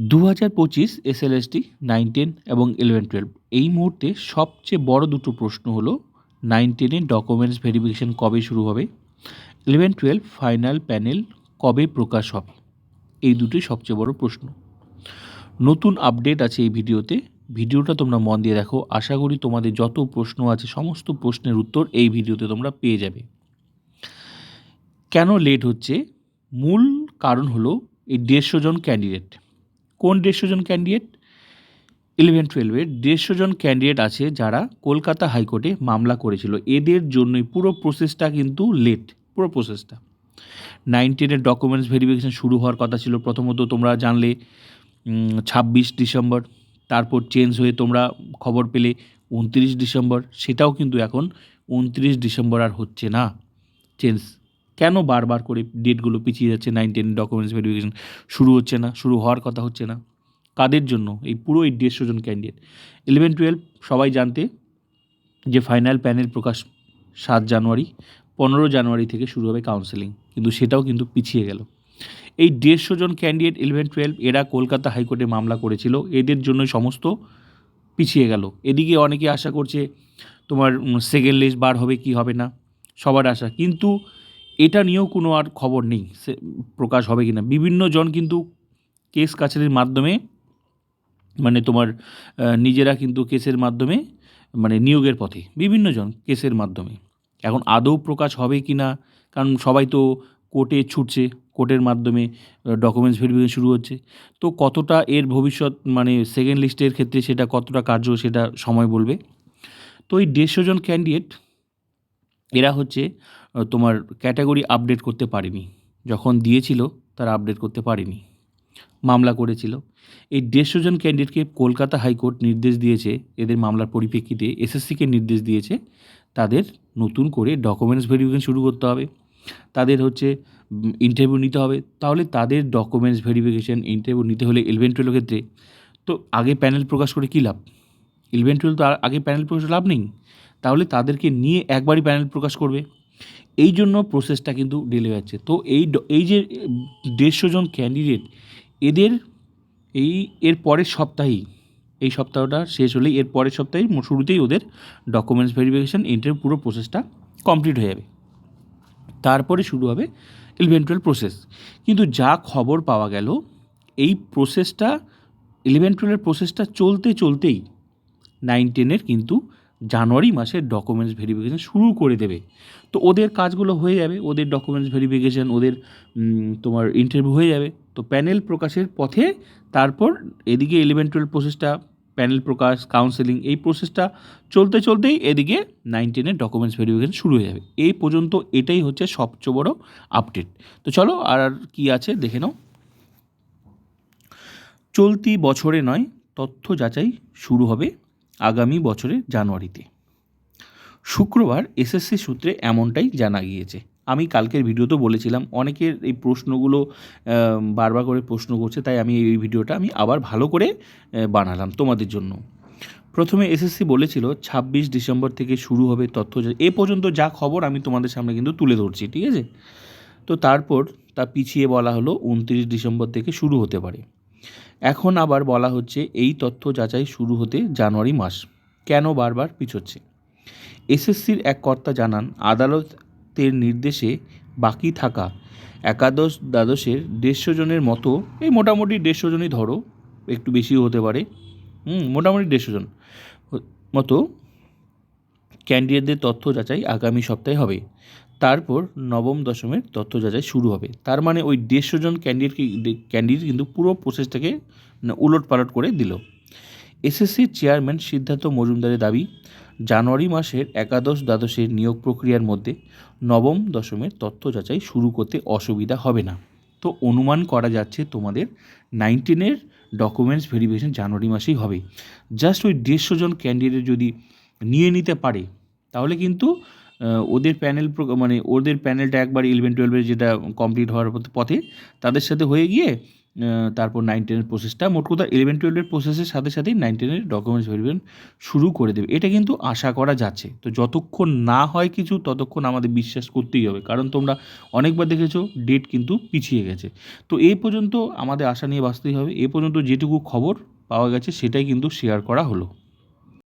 2025 SLST 9-10 এবং 11-12 এই মুহূর্তে সবচেয়ে বড় দুটো প্রশ্ন হলো 9-10 ডকুমেন্টস ভেরিফিকেশন কবে শুরু হবে, 11-12 ফাইনাল প্যানেল কবে প্রকাশ হবে। এই দুটোই সবচেয়ে বড় প্রশ্ন। নতুন আপডেট আছে এই ভিডিওটা তোমরা মন দিয়ে দেখো। আশা করি তোমাদের যত প্রশ্ন আছে সমস্ত প্রশ্নের উত্তর এই ভিডিওতে তোমরা পেয়ে যাবে। কেন লেট হচ্ছে? মূল কারণ হলো এই 150 জন ক্যান্ডিডেট। কোন 150 জন ক্যান্ডিডেট? 11-12-এর 150 জন ক্যান্ডিডেট আছে যারা কলকাতা হাইকোর্টে মামলা করেছিল। এদের জন্যই পুরো প্রসেসটা কিন্তু লেট। পুরো প্রসেসটা 9-10-এর ডকুমেন্টস ভেরিফিকেশন শুরু হওয়ার কথা ছিল। প্রথমত তোমরা জানলে 26 ডিসেম্বর, তারপর চেঞ্জ হয়ে তোমরা খবর পেলে 29 ডিসেম্বর। সেটাও কিন্তু এখন 29 ডিসেম্বর আর হচ্ছে না, চেঞ্জ। কেন বারবার করে ডেটগুলো পিছিয়ে যাচ্ছে? 9-10 ডকুমেন্টস ভেরিফিকেশন শুরু হচ্ছে না, শুরু হওয়ার কথা হচ্ছে না। কাদের জন্য? এই পুরো এই 150 জন ক্যান্ডিডেট। 11-12 সবাই জানতে যে ফাইনাল প্যানেল প্রকাশ 7 জানুয়ারি, 15 জানুয়ারি থেকে শুরু হবে কাউন্সেলিং, কিন্তু সেটাও কিন্তু পিছিয়ে গেল। এই 150 জন ক্যান্ডিডেট 11-12 এরা কলকাতা হাইকোর্টে মামলা করেছিল, এদের জন্য সমস্ত পিছিয়ে গেল। এদিকে অনেকে আশা করছে তোমার সেকেন্ড লিস্ট বার হবে কি হবে না, সবার আশা, কিন্তু এটা নিয়েও কোনো আর খবর নেই প্রকাশ হবে কি না। বিভিন্ন জন কিন্তু কেস কাছারির মাধ্যমে মানে তোমার নিজেরা কিন্তু কেসের মাধ্যমে মানে নিয়োগের পথে, বিভিন্ন জন কেসের মাধ্যমে। এখন আদৌ প্রকাশ হবে কি না, কারণ সবাই তো কোর্টে ছুটছে, কোর্টের মাধ্যমে ডকুমেন্টস ভেরিফিকেশন শুরু হচ্ছে। তো কতটা এর ভবিষ্যৎ মানে সেকেন্ড লিস্টের ক্ষেত্রে সেটা কতটা কার্য সেটা সময় বলবে। তো এই 150 জন ক্যান্ডিডেট এরা হচ্ছে তোমার ক্যাটাগরি আপডেট করতে পারেনি, যখন দিয়েছিল তারা আপডেট করতে পারেনি, মামলা করেছিল। এই 150 জন ক্যান্ডিডেটকে কলকাতা হাইকোর্ট নির্দেশ দিয়েছে, এদের মামলার পরিপ্রেক্ষিতে এসএসসিকে নির্দেশ দিয়েছে তাদের নতুন করে ডকুমেন্টস ভেরিফিকেশন শুরু করতে হবে, তাদের হচ্ছে ইন্টারভিউ নিতে হবে। তাহলে তাদের ডকুমেন্টস ভেরিফিকেশন ইন্টারভিউ নিতে হলে 11-12 ক্ষেত্রে তো আগে প্যানেল প্রকাশ করে কী লাভ? 11-12 তো আগে প্যানেল প্রকাশ লাভ নেই, তাহলে তাদেরকে নিয়ে একবারই প্যানেল প্রকাশ করবে। এই জন্য প্রসেসটা কিন্তু ডিলে যাচ্ছে। তো এই যে 150 জন ক্যান্ডিডেট এদের এর পরের সপ্তাহেই, এই সপ্তাহটা শেষ হলেই এর পরের সপ্তাহেই শুরুতেই ওদের ডকুমেন্টস ভেরিফিকেশান ইন্টারভিউ পুরো প্রসেসটা কমপ্লিট হয়ে যাবে। তারপরে শুরু হবে 11-12 প্রসেস। কিন্তু যা খবর পাওয়া গেল এই প্রসেসটা 11-12 প্রসেসটা চলতেই 9-10 কিন্তু জানুয়ারি মাসে ডকুমেন্টস ভেরিফিকেশান শুরু করে দেবে। তো ওদের কাজগুলো হয়ে যাবে, ওদের ডকুমেন্টস ভেরিফিকেশান, ওদের তোমার ইন্টারভিউ হয়ে যাবে। তো প্যানেল প্রকাশের পথে তারপর এদিকে 11-12 প্রসেসটা, প্যানেল প্রকাশ, কাউন্সেলিং, এই প্রসেসটা চলতেই এদিকে 9-10 ডকুমেন্টস ভেরিফিকেশান শুরু হয়ে যাবে। এই পর্যন্ত এটাই হচ্ছে সবচেয়ে বড় আপডেট। তো চলো আর কি আছে দেখে নাও। চলতি বছরে নয়, তথ্য যাচাই শুরু হবে আগামী বছরের জানুয়ারিতে। শুক্রবার এসএসসি সূত্রে এমনটাই জানা গিয়েছে। আমি কালকের ভিডিওতেও বলেছিলাম, অনেকের এই প্রশ্নগুলো বারবার করে প্রশ্ন করছে, তাই আমি এই ভিডিওটা আমি আবার ভালো করে বানালাম তোমাদের জন্য। প্রথমে এসএসসি বলেছিল 26 ডিসেম্বর থেকে শুরু হবে তথ্য। এ পর্যন্ত যা খবর আমি তোমাদের সামনে কিন্তু তুলে ধরছি, ঠিক আছে? তো তারপর তা পিছিয়ে বলা হলো 29 ডিসেম্বর থেকে শুরু হতে পারে। এখন আবার বলা হচ্ছে এই তথ্য যাচাই শুরু হতে জানুয়ারি মাস। কেন বারবার পিছোচ্ছে? এসএসসির এক কর্তা জানান, আদালতের নির্দেশে বাকি থাকা একাদশ দ্বাদশের 150 জনের মতো, এই মোটামুটি 150 জনই ধরো, একটু বেশিও হতে পারে, মোটামুটি 150 জন মতো ক্যান্ডিডেটদের তথ্য যাচাই আগামী সপ্তাহে হবে। তারপর নবম দশমের তথ্য যাচাই শুরু হবে। তার মানে ওই 150 জন ক্যান্ডিডেট কিন্তু পুরো প্রসেসটাকে উলটপালট করে দিল। এসএসসির চেয়ারম্যান সিদ্ধার্থ মজুমদারের দাবি, জানুয়ারি মাসের একাদশ দ্বাদশের নিয়োগ প্রক্রিয়ার মধ্যে নবম দশমের তথ্য যাচাই শুরু করতে অসুবিধা হবে না। তো অনুমান করা যাচ্ছে তোমাদের 9-10 ডকুমেন্টস ভেরিফিকেশন জানুয়ারি মাসেই হবে। জাস্ট ওই 150 জন ক্যান্ডিডেট যদি নিয়ে নিতে পারে তাহলে কিন্তু ওদের প্যানেল মানে ওদের প্যানেলটা একবার 11-12 যেটা কমপ্লিট হওয়ার পথে তাদের সাথে হয়ে গিয়ে তারপর 9-10 প্রসেসটা, মোট কথা 11-12 প্রসেসের সাথে সাথেই 9-10 ডকুমেন্টস ভেরিফিকেশন শুরু করে দেবে। এটা কিন্তু আশা করা যাচ্ছে। তো যতক্ষণ না হয় কিছু ততক্ষণ আমাদের বিশ্বাস করতেই হবে, কারণ তোমরা অনেকবার দেখেছো ডেট কিন্তু পিছিয়ে গেছে। তো এই পর্যন্ত আমাদের আশা নিয়ে বাঁচতেই হবে। এ পর্যন্ত যেটুকু খবর পাওয়া গেছে সেটাই কিন্তু শেয়ার করা হলো।